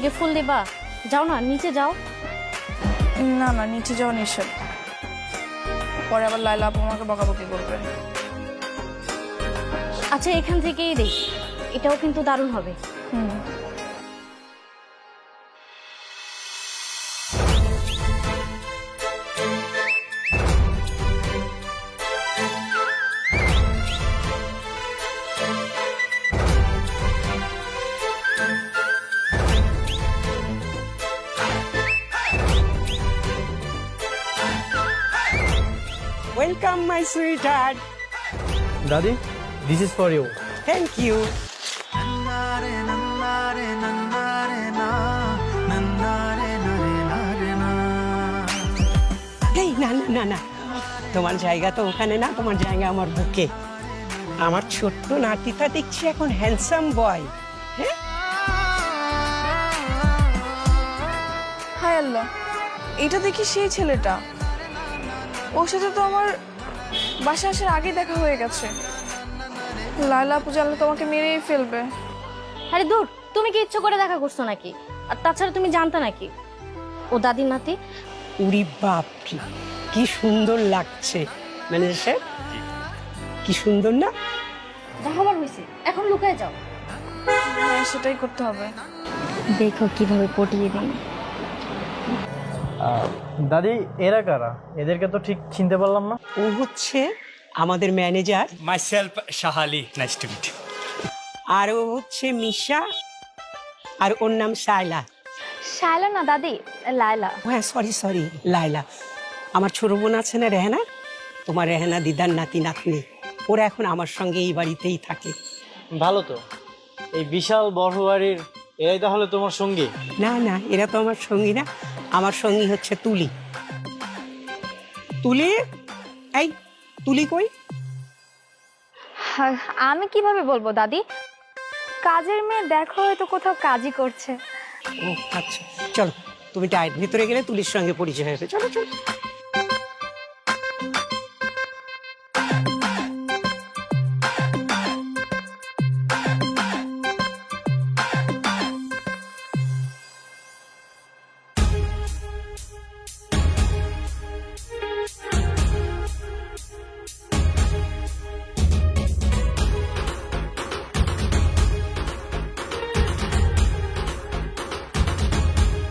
থেকে ফুল দিবা? যাও না, নিচে যাও। না না, নিচে যাওয়া নিষেধ, পরে আবার লাইলা আপু আমাকে বকাবকি করবে। আচ্ছা এখান থেকেই দেই, এটাও কিন্তু দারুণ হবে। হুম। Welcome, my sweetheart. Daddy, this is for you. Thank you. এই না না না না, তোমার জায়গা তো ওখানে না, তোমার জায়গা আমার বুকে। আমার ছোট্ট নাতিটা দেখছি এখন হ্যান্ডসাম বয়। হ্যাঁ, হায় আল্লাহ, এটা দেখি সেই ছেলেটা। ওর সাথে তো আমার বাসা আসার আগে দেখা হয়ে গেছে। লাইলা আপু জানলে তোমাকে মেরেই ফেলবে। আরে দূর, তুমি কি ইচ্ছে করে দেখা করছো নাকি? আর তাছাড়া তুমি জানতে নাকি ও দাদির নাতি? উরি বাপ রে, কি সুন্দর লাগছে। ম্যানেজার সাহেব, কি সুন্দর না? দেখাবার হয়েছে, এখন লুকায় যাও। হ্যাঁ, সেটাই করতে হবে। দেখো কিভাবে পটিয়ে দিই। দাদি, এরা কারা? এদেরকে তো ঠিক চিনতে পারলাম না। ও হচ্ছে আমাদের manager, Myself, Shahali. Nice to meet you. আর ও হচ্ছে মিশা, আর ওর নাম শায়লা। শায়লা না দাদি, লায়লা। হ্যাঁ, সরি সরি, লায়লা। আমার ছোট বোন আছে না রেহানা, তোমার রেহানা দিদার নাতি নাতনি, ওরা এখন আমার সঙ্গে এই বাড়িতেই থাকে। ভালো তো, এই বিশাল বড় বাড়ির এরাই তাহলে তোমার সঙ্গী? না না, এরা তো আমার সঙ্গী না, আমার সঙ্গী হচ্ছে তুলি। তুলি, এই তুলি কই? আমি কিভাবে বলবো দাদি, কাজের মেয়ে দেখো হয়তো কোথাও কাজই করছে। ও আচ্ছা, চলো তুমি ডায়ের ভিতরে গেলে তুলির সঙ্গে পরিচয় হবে। চলো চলো।